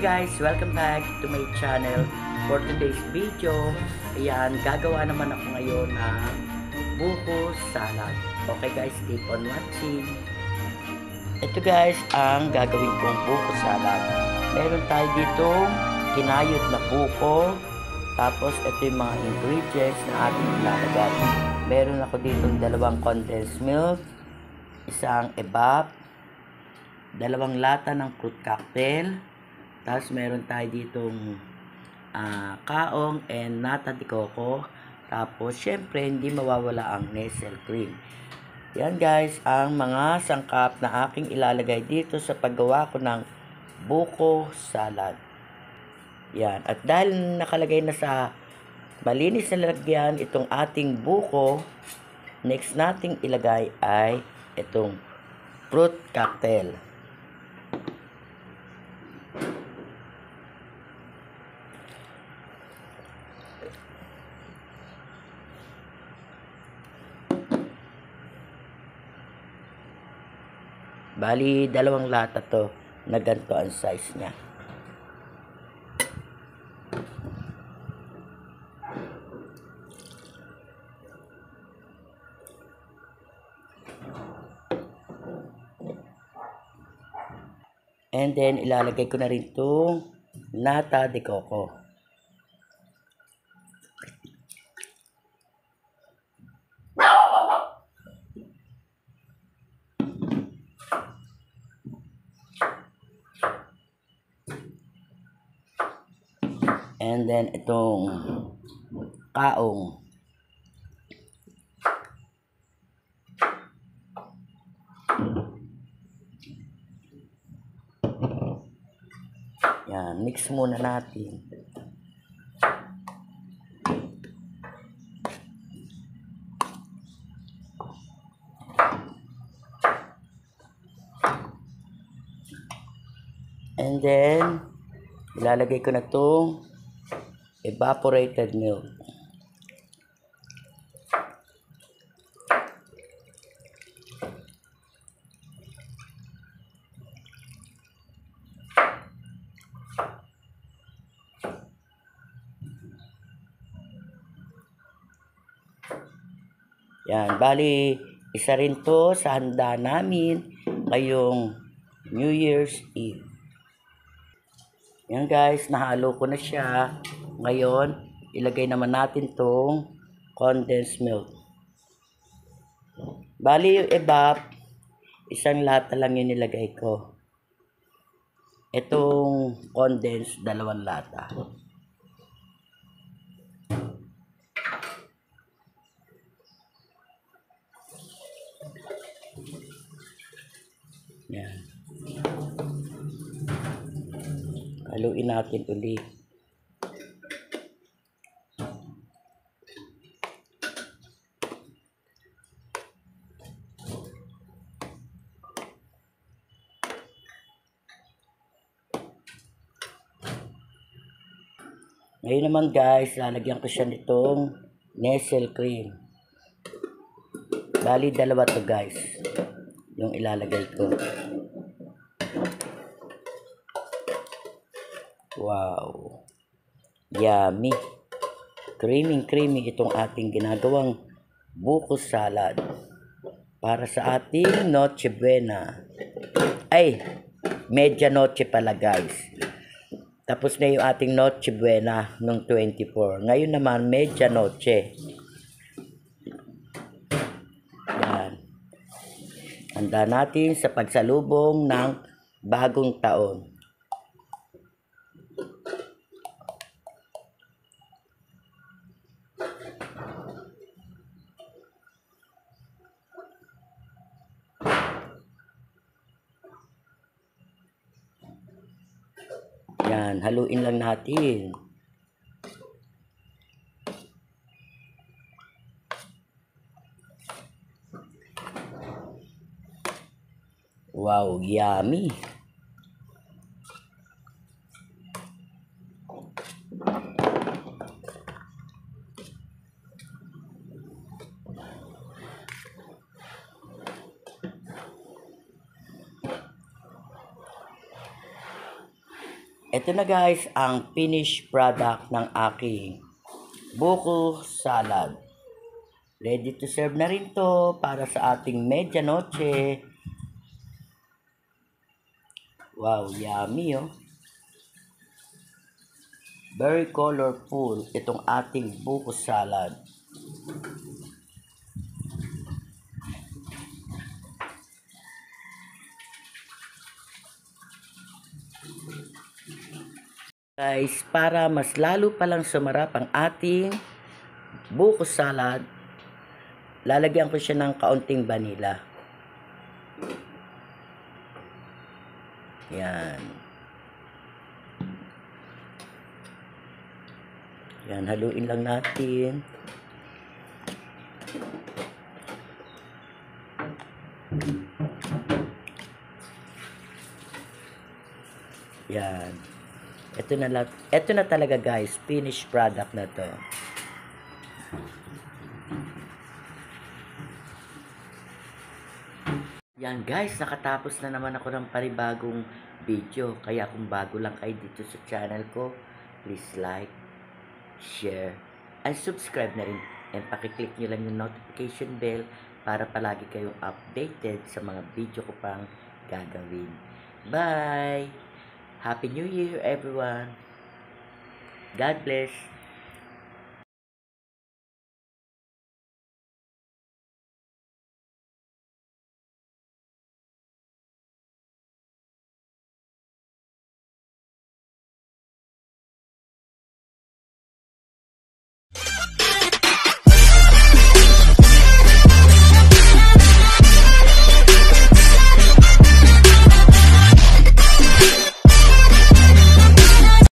Guys, welcome back to my channel. For today's video, ayan, gagawa naman ako ngayon ng buko salad. Okay guys, keep on watching. Ito guys, ang gagawin kong buko salad. Meron tayo dito kinayod na buko. Tapos ito yung mga ingredients na ating ilalagay. Meron ako dito 2 condensed milk, isang evap, 2 lata ng fruit cocktail. Tapos meron tayo ditong kaong and nata de coco. Tapos syempre hindi mawawala ang Nestle cream. Yan guys ang mga sangkap na aking ilalagay dito sa paggawa ko ng buko salad. Yan. At dahil nakalagay na sa malinis na lalagyan itong ating buko, next nating ilagay ay itong fruit cocktail. Bali, 2 lata to na ganito ang size niya. And then, ilalagay ko na rin itong nata de coco. And then, itong kaong. Yan, mix muna natin. And then, ilalagay ko na itong evaporated milk. Yan, bali isa rin to sa handa namin ngayong New Year's Eve. Yan guys, nahalo ko na siya. Ngayon, ilagay naman natin tong condensed milk. Bali yung evap, 1 lata lang yung nilagay ko. Itong condensed, 2 lata. Yan. Haluin natin ulit. Ngayon naman guys, lalagyan ko siya nitong Nestle cream. Bali 2 to guys, yung ilalagay ko. Wow! Yummy! Creamy itong ating ginagawang buko salad. Para sa ating Noche Buena. Ay! Media Noche pala guys. Tapos na yung ating Noche Buena nung 24. Ngayon naman, Media Noche. Yan. Handa natin sa pagsalubong ng bagong taon. Yan, haluin lang natin. Wow, yummy. Ito na guys, ang finished product ng aking buko salad. Ready to serve na rin to para sa ating medianoche. Wow, yummy oh. Very colorful itong ating buko salad. Guys, para mas lalo palang sumarap ang ating buko salad, lalagyan ko siya ng kaunting vanilla. Yan. Yan, haluin lang natin. Yan. Ito na talaga guys, finished product na to. Yan guys, nakatapos na naman ako ng panibagong video. Kaya kung bago lang kayo dito sa channel ko, please like, share, and subscribe na rin. And pakiclick nyo lang yung notification bell para palagi kayong updated sa mga video ko pang gagawin. Bye! Happy New Year everyone! God bless!